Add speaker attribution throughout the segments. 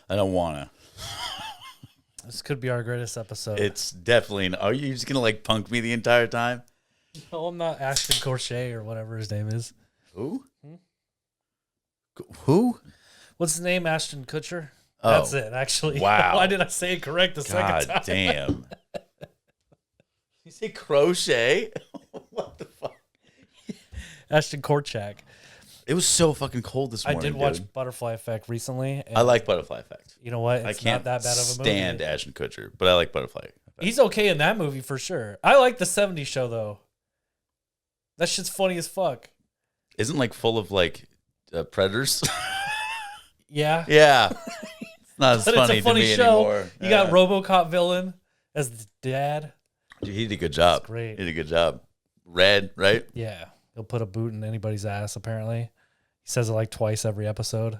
Speaker 1: I don't want to.
Speaker 2: This could be our greatest episode.
Speaker 1: It's definitely. Are you just gonna like punk me the entire time?
Speaker 2: No, I'm not Ashton Kutcher or whatever his name is.
Speaker 1: Who? Who?
Speaker 2: What's his name? Ashton Kutcher.
Speaker 1: Oh,
Speaker 2: that's it. Actually,
Speaker 1: wow.
Speaker 2: Why did I say it correct the second time?
Speaker 1: God damn. You say crochet? What the fuck?
Speaker 2: Ashton Kutcher.
Speaker 1: It was so fucking cold this morning.
Speaker 2: I did watch Butterfly Effect recently.
Speaker 1: I like Butterfly Effect.
Speaker 2: You know what? It's
Speaker 1: I can't
Speaker 2: not that bad of a movie.
Speaker 1: stand Ashton Kutcher, but I like Butterfly Effect.
Speaker 2: He's okay in that movie for sure. I like the 70s show though. That shit's funny as fuck.
Speaker 1: Isn't like full of like predators?
Speaker 2: Yeah.
Speaker 1: Yeah. It's not as
Speaker 2: But
Speaker 1: funny,
Speaker 2: it's a funny
Speaker 1: to me
Speaker 2: show.
Speaker 1: anymore.
Speaker 2: You got RoboCop villain as the dad.
Speaker 1: Dude, he did a good job.
Speaker 2: That's great.
Speaker 1: He did a good job. Red, right?
Speaker 2: Yeah. He'll put a boot in anybody's ass, apparently. He says it like twice every episode.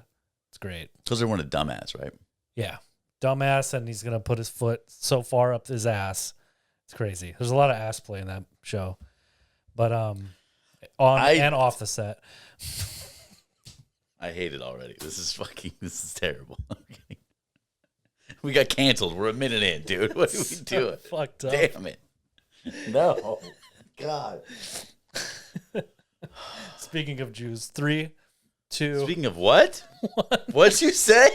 Speaker 2: It's great.
Speaker 1: Because they're one of dumbass, right?
Speaker 2: Yeah. Dumbass, and he's going to put his foot so far up his ass. It's crazy. There's a lot of ass play in that show. But on and off the set.
Speaker 1: I hate it already. This is terrible. We got canceled. We're a minute in, dude. What are we doing?
Speaker 2: Fucked up.
Speaker 1: Damn it. No. God.
Speaker 2: Speaking of Jews, 3, 2.
Speaker 1: Speaking of what? What'd you say?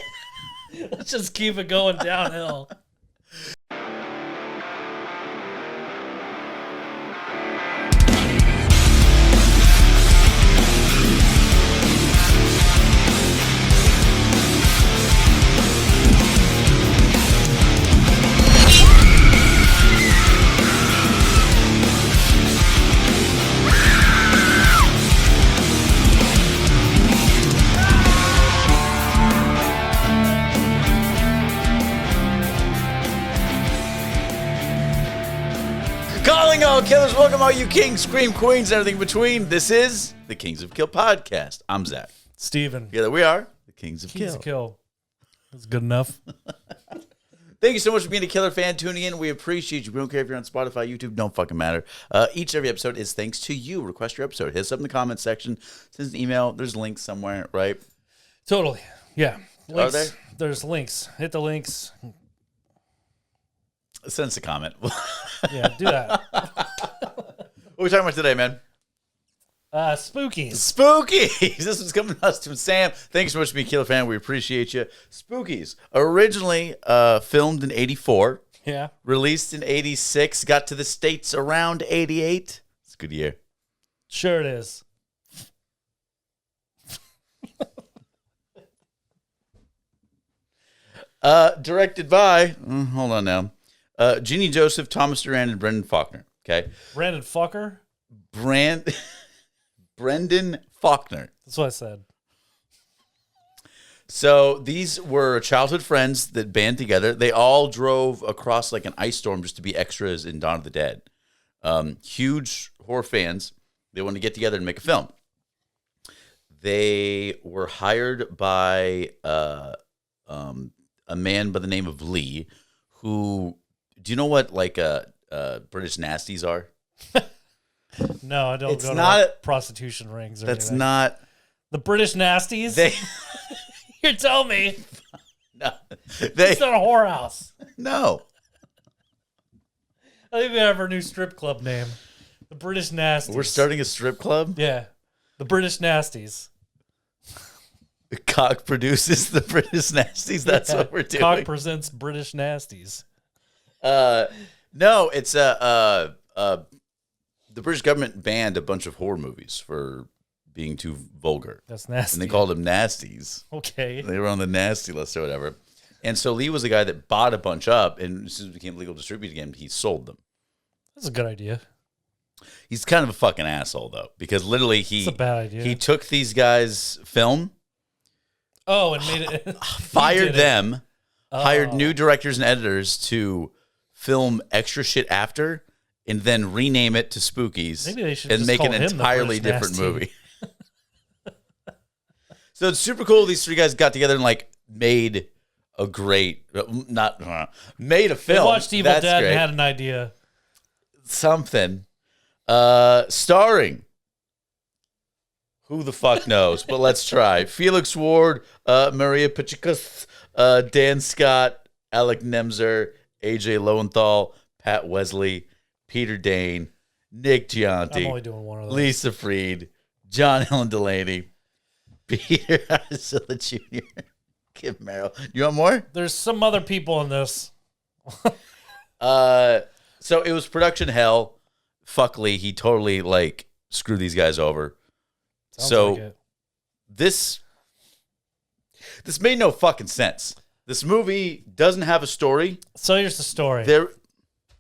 Speaker 2: Let's just keep it going downhill.
Speaker 1: Calling all killers, welcome all you kings, scream queens, and everything in between. This is the Kings of Kill podcast. I'm Zach.
Speaker 2: Steven.
Speaker 1: Together we are the Kings of
Speaker 2: Kings
Speaker 1: Kill.
Speaker 2: of Kill. That's good enough.
Speaker 1: Thank you so much for being a killer fan tuning in. We appreciate you. We don't care if you're on Spotify, YouTube, don't fucking matter. Each and every episode is thanks to you. Request your episode. Hit us up in the comments section. Send us an email. There's links somewhere, right?
Speaker 2: Totally. Yeah. Links.
Speaker 1: Are there?
Speaker 2: There's links. Hit the links.
Speaker 1: Send us a comment.
Speaker 2: Yeah, do that.
Speaker 1: What are we talking about today, man?
Speaker 2: Spookies.
Speaker 1: Spookies. This one's coming to us from Sam. Thanks so much for being a killer fan. We appreciate you. Spookies. Originally filmed in 84.
Speaker 2: Yeah.
Speaker 1: Released in 86. Got to the States around 88. It's a good year.
Speaker 2: Sure it is.
Speaker 1: Directed by, hold on now, Jeannie Joseph, Thomas Duran, and Brendan Faulkner. Okay.
Speaker 2: Brandon Fucker.
Speaker 1: Brendan Faulkner.
Speaker 2: That's what I said.
Speaker 1: So these were childhood friends that band together. They all drove across like an ice storm just to be extras in Dawn of the Dead. Huge horror fans. They wanted to get together and make a film. They were hired by a man by the name of Lee, who, do you know what like British nasties are?
Speaker 2: No, I don't
Speaker 1: It's
Speaker 2: go
Speaker 1: not-
Speaker 2: to prostitution rings or
Speaker 1: That's
Speaker 2: anything.
Speaker 1: not.
Speaker 2: The British nasties?
Speaker 1: They.
Speaker 2: You're telling me
Speaker 1: No, they.
Speaker 2: it's not a whorehouse.
Speaker 1: No.
Speaker 2: I think we have our new strip club name. The British Nasties.
Speaker 1: We're starting a strip club.
Speaker 2: Yeah. The British Nasties.
Speaker 1: KoK produces the British Nasties. That's
Speaker 2: Yeah.
Speaker 1: what we're doing.
Speaker 2: KoK presents British Nasties.
Speaker 1: No, it's the British government banned a bunch of horror movies for being too vulgar.
Speaker 2: That's nasty.
Speaker 1: And they called them nasties.
Speaker 2: Okay.
Speaker 1: They were on the nasty list or whatever. And so Lee was the guy that bought a bunch up, and as soon as it became legal to distribute again, he sold them.
Speaker 2: That's a good idea.
Speaker 1: He's kind of a fucking asshole, though, because literally
Speaker 2: It's a bad idea.
Speaker 1: he took these guys' film,
Speaker 2: Oh, and made it.
Speaker 1: fired them, hired
Speaker 2: Oh.
Speaker 1: new directors and editors to film extra shit after, and then rename it to Spookies.
Speaker 2: Maybe they should
Speaker 1: and
Speaker 2: just
Speaker 1: make
Speaker 2: call
Speaker 1: an
Speaker 2: him the
Speaker 1: entirely
Speaker 2: British
Speaker 1: different
Speaker 2: Nasty.
Speaker 1: movie. So it's super cool. These three guys got together and like made a great, made a film.
Speaker 2: They watched Evil
Speaker 1: That's
Speaker 2: Dead
Speaker 1: great.
Speaker 2: and had an idea.
Speaker 1: Something. Starring. Who the fuck knows? But let's try. Felix Ward, Maria Pachikas, Dan Scott, Alec Nemser, AJ Lowenthal, Pat Wesley, Peter Dane, Nick Gianti.
Speaker 2: I'm only doing one of those.
Speaker 1: Lisa Freed, John Helen Delaney, Peter Arcilla Jr., Kim Merrill. You want more?
Speaker 2: There's some other people in this.
Speaker 1: So it was production hell. Fuck Lee. He totally like screwed these guys over.
Speaker 2: Sounds like it.
Speaker 1: This made no fucking sense. This movie doesn't have a story.
Speaker 2: So here's the story.
Speaker 1: There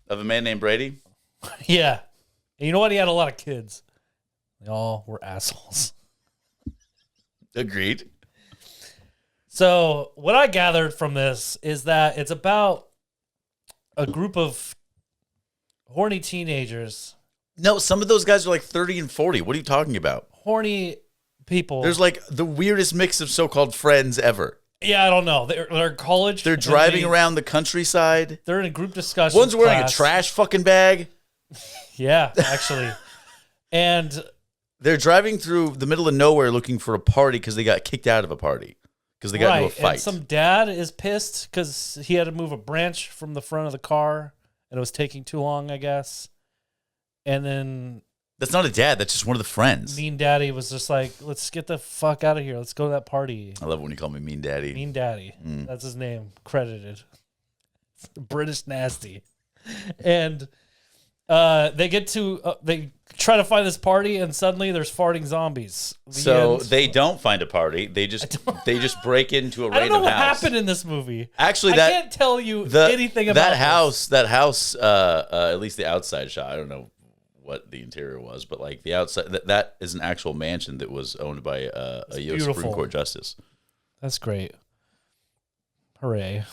Speaker 1: of a man named Brady.
Speaker 2: Yeah. And you know what? He had a lot of kids. They all were assholes.
Speaker 1: Agreed.
Speaker 2: So what I gathered from this is that it's about a group of horny teenagers.
Speaker 1: No, some of those guys are like 30 and 40. What are you talking about?
Speaker 2: Horny people.
Speaker 1: There's like the weirdest mix of so-called friends ever.
Speaker 2: Yeah, I don't know. They're in college.
Speaker 1: They're driving around the countryside.
Speaker 2: They're in a group discussion.
Speaker 1: One's wearing a trash fucking bag.
Speaker 2: Yeah, actually. And
Speaker 1: they're driving through the middle of nowhere looking for a party because they got kicked out of a party because they got into a fight.
Speaker 2: And some dad is pissed because he had to move a branch from the front of the car and it was taking too long, I guess. And then
Speaker 1: that's not a dad. That's just one of the friends.
Speaker 2: Mean Daddy was just like, let's get the fuck out of here. Let's go to that party.
Speaker 1: I love when you call me Mean Daddy.
Speaker 2: Mean Daddy. That's his name. Credited. British Nasty. And they get to, they try to find this party and suddenly there's farting zombies.
Speaker 1: They don't find a party. They just break into a random house.
Speaker 2: I don't know what happened in this movie.
Speaker 1: Actually,
Speaker 2: I can't tell you anything about
Speaker 1: that house, at least the outside shot. I don't know what the interior was, but like the outside, that is an actual mansion that was owned by a U.S. Supreme Court justice.
Speaker 2: That's great. Hooray.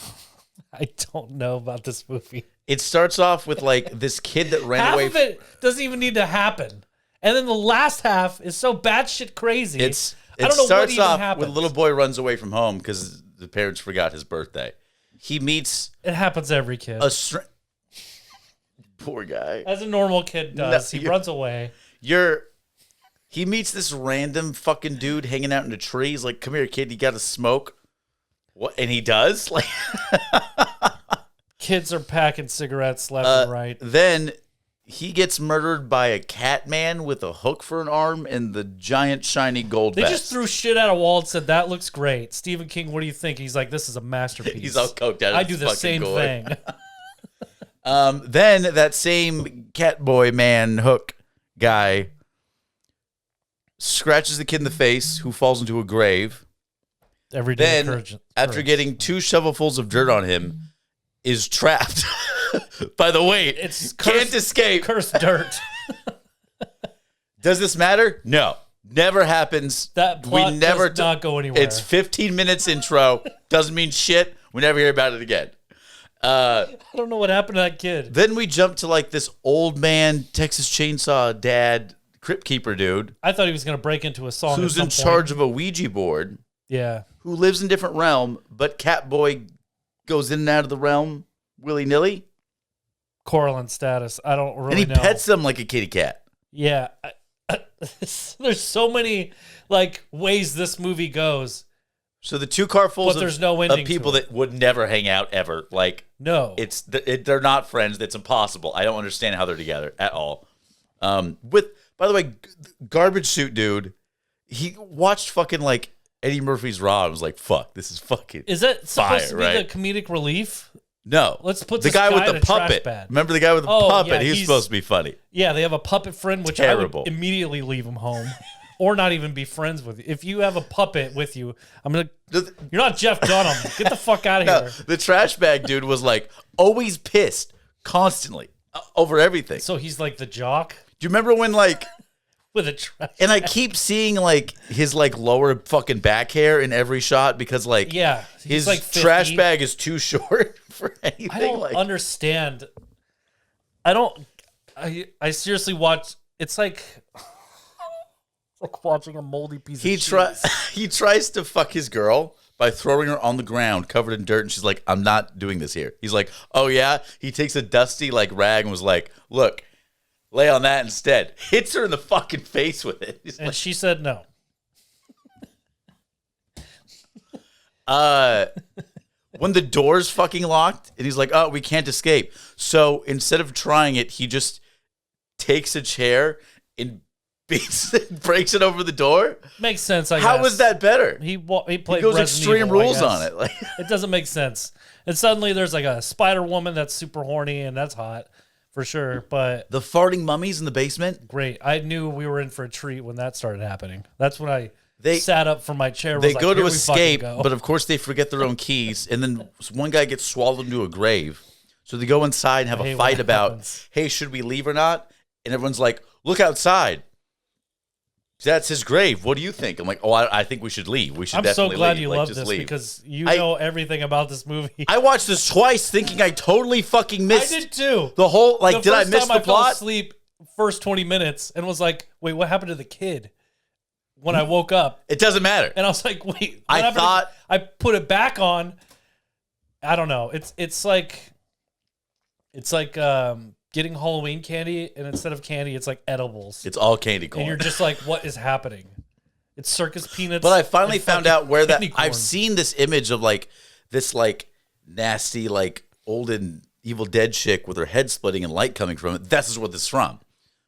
Speaker 2: I don't know about this movie.
Speaker 1: It starts off with like this kid that ran away.
Speaker 2: Half of it doesn't even need to happen. And then the last half is so batshit crazy.
Speaker 1: It starts off with a little boy runs away from home because the parents forgot his birthday. He meets...
Speaker 2: It happens to every kid.
Speaker 1: Poor guy.
Speaker 2: As a normal kid does. He runs away.
Speaker 1: He meets this random fucking dude hanging out in a tree. He's like, come here, kid, you got to smoke. What? And he does? Like,
Speaker 2: kids are packing cigarettes left and right.
Speaker 1: Then he gets murdered by a cat man with a hook for an arm and the giant shiny gold vest.
Speaker 2: They just threw shit at a wall and said, that looks great. Stephen King, what do you think? He's like, this is a masterpiece.
Speaker 1: He's all coked out.
Speaker 2: I do the same thing.
Speaker 1: Then that same cat boy man hook guy scratches the kid in the face who falls into a grave.
Speaker 2: Every day.
Speaker 1: Then, after getting 2 shovelfuls of dirt on him, is trapped by the weight. Can't escape.
Speaker 2: Cursed dirt.
Speaker 1: Does this matter? No. Never happens.
Speaker 2: That plot does not go anywhere.
Speaker 1: It's 15 minutes intro. Doesn't mean shit. We never hear about it again.
Speaker 2: I don't know what happened to that kid.
Speaker 1: Then we jump to like this old man Texas Chainsaw dad crypt keeper dude.
Speaker 2: I thought he was going to break into a song.
Speaker 1: Who's in charge of a Ouija board.
Speaker 2: Yeah.
Speaker 1: Who lives in a different realm, but Catboy goes in and out of the realm willy-nilly.
Speaker 2: Correlate status. I don't really know.
Speaker 1: And he pets them like a kitty cat.
Speaker 2: Yeah. There's so many like ways this movie goes.
Speaker 1: So the 2 car fulls
Speaker 2: there's no ending
Speaker 1: of people that would never hang out ever. Like,
Speaker 2: no.
Speaker 1: They're not friends. That's impossible. I don't understand how they're together at all. By the way, Garbage Suit Dude, he watched fucking like Eddie Murphy's Raw and was like, fuck, this is fucking
Speaker 2: Is that supposed
Speaker 1: fire,
Speaker 2: to be
Speaker 1: right?
Speaker 2: the comedic relief?
Speaker 1: No.
Speaker 2: Let's put
Speaker 1: the guy with the puppet. Remember the guy with the puppet?
Speaker 2: Yeah,
Speaker 1: he was supposed to be funny.
Speaker 2: Yeah, they have a puppet friend, which
Speaker 1: Terrible.
Speaker 2: I would immediately leave him home. Or not even be friends with you. If you have a puppet with you, you're not Jeff Dunham. Get the fuck out of here.
Speaker 1: The trash bag dude was like always pissed constantly over everything.
Speaker 2: So he's like the jock?
Speaker 1: Do you remember when like
Speaker 2: with a trash
Speaker 1: and I keep seeing like his like lower fucking back hair in every shot because like his
Speaker 2: like
Speaker 1: trash bag is too short for anything.
Speaker 2: I don't understand. I seriously watch. It's like watching a moldy piece of cheese.
Speaker 1: He tries to fuck his girl by throwing her on the ground covered in dirt, and she's like, I'm not doing this here. He's like, oh yeah? He takes a dusty like rag and was like, look, lay on that instead. Hits her in the fucking face with it.
Speaker 2: And she said no.
Speaker 1: when the door's fucking locked and he's like, oh, we can't escape. So instead of trying it, he just takes a chair and beats it, breaks it over the door.
Speaker 2: Makes sense, I guess.
Speaker 1: How is that better?
Speaker 2: He played
Speaker 1: He goes
Speaker 2: Resident
Speaker 1: extreme
Speaker 2: Evil,
Speaker 1: rules on it. Like,
Speaker 2: it doesn't make sense. And suddenly there's like a spider woman that's super horny, and that's hot for sure. But
Speaker 1: the farting mummies in the basement.
Speaker 2: great. I knew we were in for a treat when that started happening. That's when I
Speaker 1: They
Speaker 2: sat up from my chair.
Speaker 1: They
Speaker 2: was
Speaker 1: go
Speaker 2: like,
Speaker 1: to
Speaker 2: "Here we fucking
Speaker 1: escape,
Speaker 2: go."
Speaker 1: but of course they forget their own keys, and then one guy gets swallowed into a grave. So they go inside and have a fight about, hey, should we leave or not? And everyone's like, look outside. That's his grave. What do you think? I'm like, oh, I think we should leave. We should
Speaker 2: I'm
Speaker 1: definitely
Speaker 2: so glad
Speaker 1: leave.
Speaker 2: you
Speaker 1: Like,
Speaker 2: love
Speaker 1: just
Speaker 2: this
Speaker 1: leave.
Speaker 2: because you know everything about this movie.
Speaker 1: I watched this twice thinking I totally fucking missed
Speaker 2: I did too.
Speaker 1: the whole, like,
Speaker 2: The
Speaker 1: did I
Speaker 2: first
Speaker 1: miss
Speaker 2: time
Speaker 1: the
Speaker 2: I fell
Speaker 1: plot?
Speaker 2: asleep first 20 minutes and was like, wait, what happened to the kid? When I woke up.
Speaker 1: It doesn't matter.
Speaker 2: And I was like, wait, what
Speaker 1: I
Speaker 2: happened
Speaker 1: thought-
Speaker 2: I put it back on. I don't know. It's like getting Halloween candy, and instead of candy, it's like edibles.
Speaker 1: It's all candy corn.
Speaker 2: And you're just like, what is happening? It's circus peanuts.
Speaker 1: But I finally
Speaker 2: and
Speaker 1: found
Speaker 2: fucking
Speaker 1: out where that
Speaker 2: candy corn.
Speaker 1: I've seen this image of like this like nasty like old and Evil Dead chick with her head splitting and light coming from it. This is what this is from.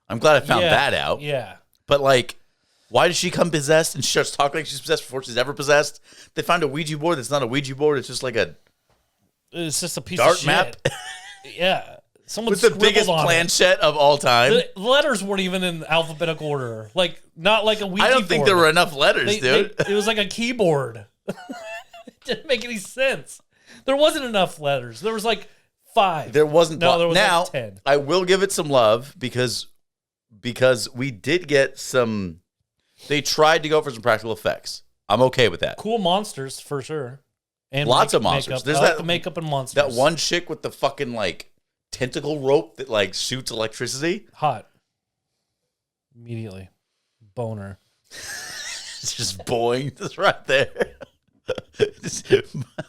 Speaker 1: I'm glad I found that out.
Speaker 2: Yeah.
Speaker 1: But like, why does she come possessed and she starts talking like she's possessed before she's ever possessed? They found a Ouija board that's not a Ouija board. It's just like a
Speaker 2: It's just a piece
Speaker 1: dart
Speaker 2: of shit.
Speaker 1: map
Speaker 2: Yeah. Someone
Speaker 1: with the
Speaker 2: scribbled
Speaker 1: biggest
Speaker 2: on it.
Speaker 1: planchette of all time.
Speaker 2: The letters weren't even in alphabetical order. Like, not like a Ouija
Speaker 1: I don't think
Speaker 2: board.
Speaker 1: there were enough letters, dude.
Speaker 2: It was like a keyboard. It didn't make any sense. There wasn't enough letters. There was like 5.
Speaker 1: There wasn't.
Speaker 2: No, there was
Speaker 1: now,
Speaker 2: like 10.
Speaker 1: I will give it some love because we did get some. They tried to go for some practical effects. I'm okay with that.
Speaker 2: Cool monsters for sure. And
Speaker 1: Lots of monsters.
Speaker 2: Makeup.
Speaker 1: There's
Speaker 2: I like
Speaker 1: that-
Speaker 2: the makeup and monsters.
Speaker 1: That one chick with the fucking like tentacle rope that like shoots electricity.
Speaker 2: Hot. Immediately. Boner.
Speaker 1: It's just boing, just right there. Just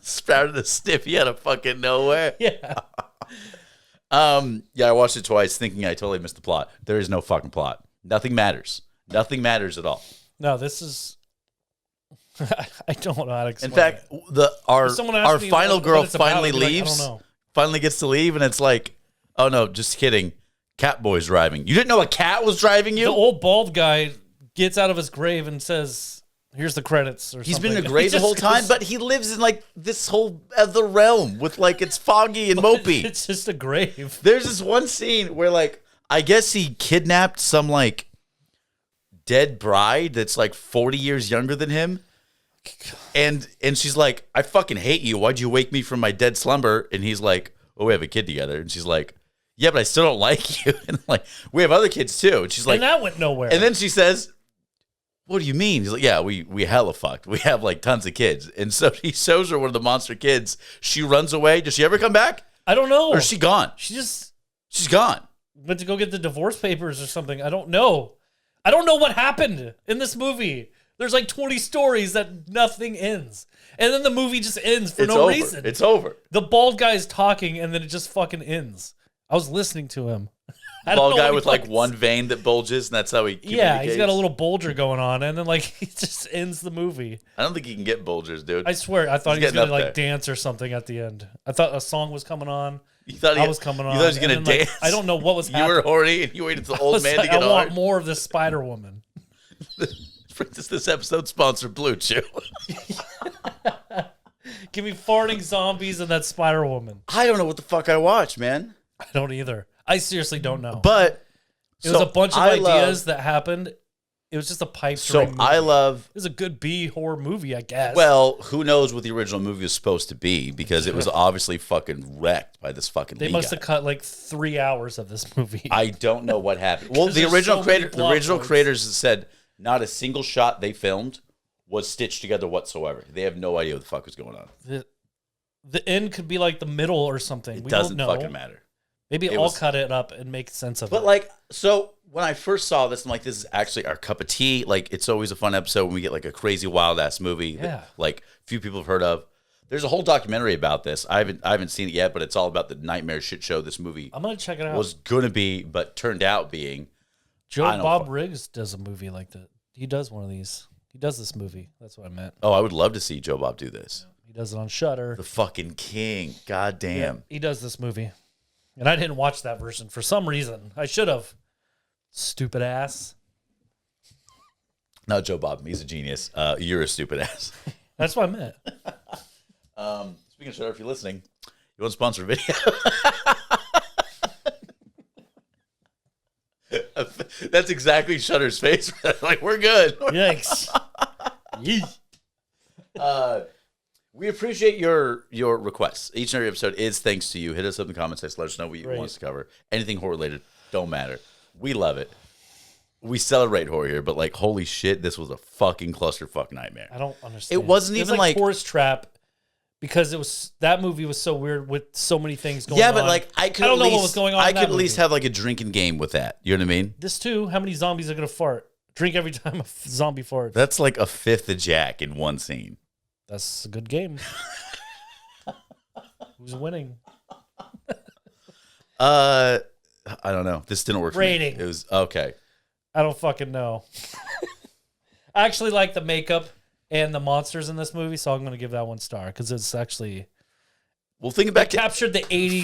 Speaker 1: sprouted a stiffy out of fucking nowhere.
Speaker 2: Yeah.
Speaker 1: Yeah, I watched it twice thinking I totally missed the plot. There is no fucking plot. Nothing matters. Nothing matters at all.
Speaker 2: No, this is. I don't know how to explain
Speaker 1: In fact,
Speaker 2: it.
Speaker 1: our
Speaker 2: Someone asked me
Speaker 1: final
Speaker 2: what
Speaker 1: girl
Speaker 2: it's about,
Speaker 1: finally
Speaker 2: I'd be like, I
Speaker 1: leaves.
Speaker 2: don't know.
Speaker 1: Finally gets to leave, and it's like, oh no, just kidding. Catboy's driving. You didn't know a cat was driving you?
Speaker 2: The old bald guy gets out of his grave and says, "Here's the credits." Or
Speaker 1: He's
Speaker 2: something.
Speaker 1: been in the grave the whole time, but he lives in like this whole other realm with like it's foggy and mopey.
Speaker 2: It's just a grave.
Speaker 1: There's this one scene where like I guess he kidnapped some like dead bride that's like 40 years younger than him. And she's like, I fucking hate you. Why'd you wake me from my dead slumber? And he's like, oh, we have a kid together. And she's like, yeah, but I still don't like you. And like, we have other kids too. And she's like,
Speaker 2: And that went nowhere.
Speaker 1: and then she says, what do you mean? He's like, yeah, we hella fucked. We have like tons of kids. And so he shows her one of the monster kids. She runs away. Does she ever come back?
Speaker 2: I don't know.
Speaker 1: Or is she gone?
Speaker 2: She's
Speaker 1: gone.
Speaker 2: went to go get the divorce papers or something. I don't know. I don't know what happened in this movie. There's like 20 stories that nothing ends. And then the movie just ends for no
Speaker 1: over.
Speaker 2: reason.
Speaker 1: It's over.
Speaker 2: The bald guy's talking and then it just fucking ends. I was listening to him. I don't
Speaker 1: Bald
Speaker 2: know
Speaker 1: guy
Speaker 2: what he
Speaker 1: with like
Speaker 2: fucking
Speaker 1: one vein that bulges, and that's how he
Speaker 2: Yeah, he's got a
Speaker 1: communicates.
Speaker 2: little bulger going on, and then like he just ends the movie.
Speaker 1: I don't think he can get bulgers, dude.
Speaker 2: I swear, I thought
Speaker 1: He's
Speaker 2: he was
Speaker 1: getting
Speaker 2: gonna
Speaker 1: up
Speaker 2: like
Speaker 1: there.
Speaker 2: dance or something at the end. I thought a song was coming on.
Speaker 1: You thought
Speaker 2: I was coming on.
Speaker 1: You thought he was
Speaker 2: and
Speaker 1: gonna
Speaker 2: then, like,
Speaker 1: dance.
Speaker 2: I don't know what was
Speaker 1: You
Speaker 2: happening.
Speaker 1: were horny, and you waited till the
Speaker 2: I
Speaker 1: old
Speaker 2: was
Speaker 1: man
Speaker 2: like,
Speaker 1: to get
Speaker 2: I want
Speaker 1: hard.
Speaker 2: more of this Spider Woman.
Speaker 1: This episode sponsored Blue Chew.
Speaker 2: Give me farting zombies and that Spider Woman.
Speaker 1: I don't know what the fuck I watched, man.
Speaker 2: I don't either. I seriously don't know.
Speaker 1: But
Speaker 2: it was a bunch of
Speaker 1: I
Speaker 2: ideas that happened. It was just a pipe
Speaker 1: So
Speaker 2: dream
Speaker 1: I
Speaker 2: movie.
Speaker 1: love.
Speaker 2: It was a good B horror movie, I guess.
Speaker 1: Well, who knows what the original movie was supposed to be because it was obviously fucking wrecked by this fucking.
Speaker 2: they
Speaker 1: Lee
Speaker 2: must
Speaker 1: guy.
Speaker 2: have cut like 3 hours of this movie.
Speaker 1: I don't know what happened. Well,
Speaker 2: 'Cause
Speaker 1: the
Speaker 2: there's
Speaker 1: original
Speaker 2: so many
Speaker 1: creator, the
Speaker 2: plot
Speaker 1: original
Speaker 2: points.
Speaker 1: creators said not a single shot they filmed was stitched together whatsoever. They have no idea what the fuck was going on.
Speaker 2: The end could be like the middle or something.
Speaker 1: It
Speaker 2: We
Speaker 1: doesn't
Speaker 2: don't know.
Speaker 1: fucking matter.
Speaker 2: Maybe
Speaker 1: It
Speaker 2: I'll
Speaker 1: was-
Speaker 2: cut it up and make sense of
Speaker 1: But
Speaker 2: it.
Speaker 1: like, so when I first saw this, I'm like, this is actually our cup of tea. Like, it's always a fun episode when we get like a crazy wild ass movie
Speaker 2: Yeah.
Speaker 1: that like few people have heard of. There's a whole documentary about this. I haven't seen it yet, but it's all about the nightmare shit show this movie
Speaker 2: I'm gonna check it out.
Speaker 1: was gonna be, but turned out being.
Speaker 2: Joe
Speaker 1: I don't
Speaker 2: Bob
Speaker 1: fuck-
Speaker 2: Riggs does a movie like that. He does one of these. He does this movie. That's what I meant.
Speaker 1: Oh, I would love to see Joe Bob do this.
Speaker 2: He He does it on Shudder.
Speaker 1: The fucking king. God damn.
Speaker 2: Yeah, he does this movie. And I didn't watch that version for some reason. I should have. Stupid ass.
Speaker 1: No, Joe Bob. He's a genius. You're a stupid ass.
Speaker 2: That's what I meant.
Speaker 1: Speaking of Shudder, if you're listening, you want to sponsor a video? That's exactly Shudder's face. Like, we're good.
Speaker 2: Yikes. Yee.
Speaker 1: We appreciate your requests. Each and every episode is thanks to you. Hit us up in the comments section. Let us know what you want us to cover. Anything horror related, don't matter. We love it. We celebrate horror here, but like, holy shit, this was a fucking clusterfuck nightmare.
Speaker 2: I don't understand.
Speaker 1: It wasn't even like
Speaker 2: Tourist Trap, because it was, that movie was so weird with so many things going on.
Speaker 1: Yeah, but like, I don't know
Speaker 2: what was going on.
Speaker 1: I could at least have like a drinking game with that. You know what I mean?
Speaker 2: This too. How many zombies are gonna fart? Drink every time a zombie farts.
Speaker 1: That's like a fifth of Jack in one scene.
Speaker 2: That's a good game. Who's winning?
Speaker 1: I don't know. This didn't work
Speaker 2: Rating.
Speaker 1: for me. It was okay.
Speaker 2: I don't fucking know. I actually like the makeup and the monsters in this movie, so I'm going to give that 1 star because it's actually.
Speaker 1: Well, think about
Speaker 2: captured the 80s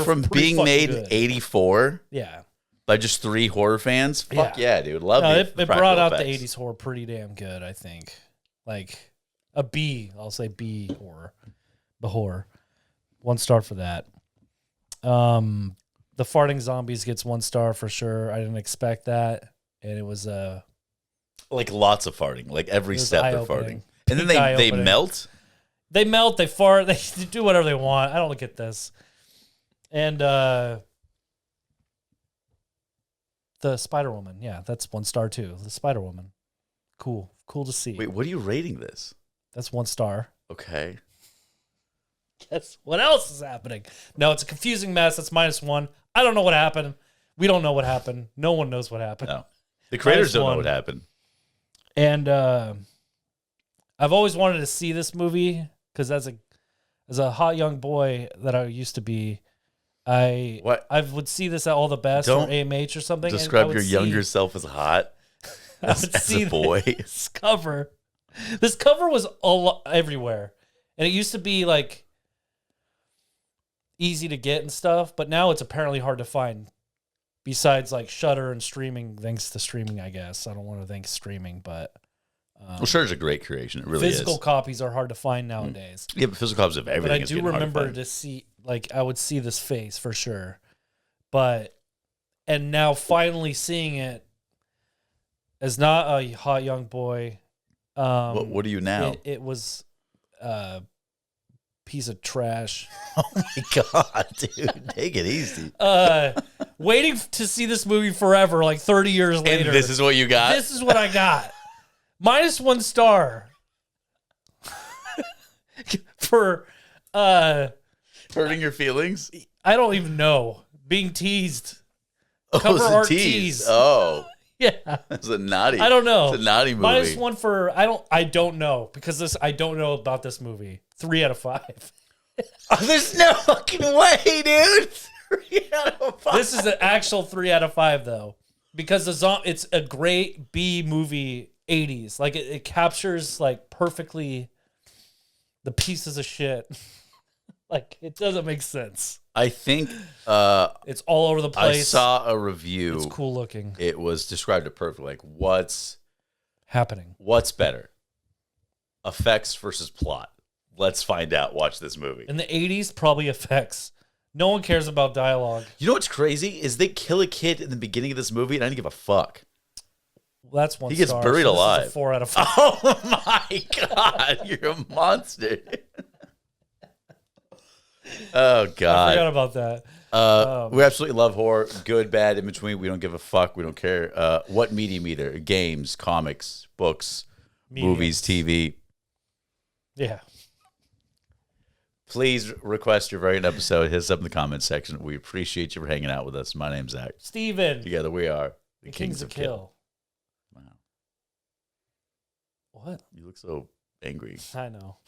Speaker 1: from being made in 84.
Speaker 2: Yeah.
Speaker 1: By just 3 horror fans. Fuck yeah, dude. Love
Speaker 2: it. It brought out the 80s horror pretty damn good, I think. Like a B. I'll say B horror. The horror. 1 star for that. The farting zombies gets 1 star for sure. I didn't expect that. And it was
Speaker 1: like lots of farting. Like every step they're farting. And then they melt.
Speaker 2: They melt, they fart, they do whatever they want. I don't look at this. And the Spider-Woman, yeah, that's 1 star too. The Spider-Woman. Cool to see.
Speaker 1: Wait, what are you rating this?
Speaker 2: That's 1 star.
Speaker 1: Okay.
Speaker 2: Guess what else is happening? No, it's a confusing mess. That's -1. I don't know what happened. We don't know what happened. No one knows what happened.
Speaker 1: No. The creators don't know what happened.
Speaker 2: And I've always wanted to see this movie because as a hot young boy that I used to be, I would see this at All the Best or AMH or something.
Speaker 1: Describe your younger self as hot as a boy.
Speaker 2: This cover was everywhere, and it used to be like easy to get and stuff, but now it's apparently hard to find. Besides like Shudder and streaming, thanks to streaming, I guess. I don't want to thank streaming, but
Speaker 1: well, Shudder's a great creation. It really
Speaker 2: physical copies are hard to find nowadays.
Speaker 1: Yeah, but physical copies of everything.
Speaker 2: But I do remember to see, like, I would see this face for sure, and now finally seeing it as not a hot young boy.
Speaker 1: What are you now?
Speaker 2: It was piece of trash.
Speaker 1: Oh my god, dude, take it easy.
Speaker 2: Waiting to see this movie forever, like 30 years later.
Speaker 1: And this is what you got?
Speaker 2: This is what I got. -1 star. For
Speaker 1: hurting your feelings?
Speaker 2: I don't even know. Being teased. Cover art tease.
Speaker 1: Oh.
Speaker 2: Yeah.
Speaker 1: It's a naughty.
Speaker 2: I don't know.
Speaker 1: It's a naughty movie.
Speaker 2: -1 for I don't know because I don't know about this movie. 3 out of 5.
Speaker 1: Oh, there's no fucking way, dude. 3 out of 5.
Speaker 2: This is an actual 3 out of 5 though, because it's a great B movie 80s. Like it captures like perfectly the pieces of shit. Like it doesn't make sense.
Speaker 1: I think
Speaker 2: it's all over the place.
Speaker 1: I saw a review.
Speaker 2: It's cool looking.
Speaker 1: It was described it perfectly. Like what's
Speaker 2: happening?
Speaker 1: What's better? Effects versus plot. Let's find out. Watch this movie.
Speaker 2: In the 80s, probably effects. No one cares about dialogue.
Speaker 1: You know what's crazy is they kill a kid in the beginning of this movie, and I didn't give a fuck.
Speaker 2: Well, that's 1 star.
Speaker 1: He gets buried alive.
Speaker 2: This is a 4 out of 5.
Speaker 1: Oh my god, you're a monster. Oh god,
Speaker 2: I forgot about that.
Speaker 1: We absolutely love horror. Good, bad, in between. We don't give a fuck. We don't care. What medium either? Games, comics, books, movies, TV.
Speaker 2: Yeah.
Speaker 1: Please request your very own episode. Hit us up in the comments section. We appreciate you for hanging out with us. My name's Zach.
Speaker 2: Steven.
Speaker 1: Together we are
Speaker 2: the Kings of Kill.
Speaker 1: Wow.
Speaker 2: What?
Speaker 1: You look so angry.
Speaker 2: I know.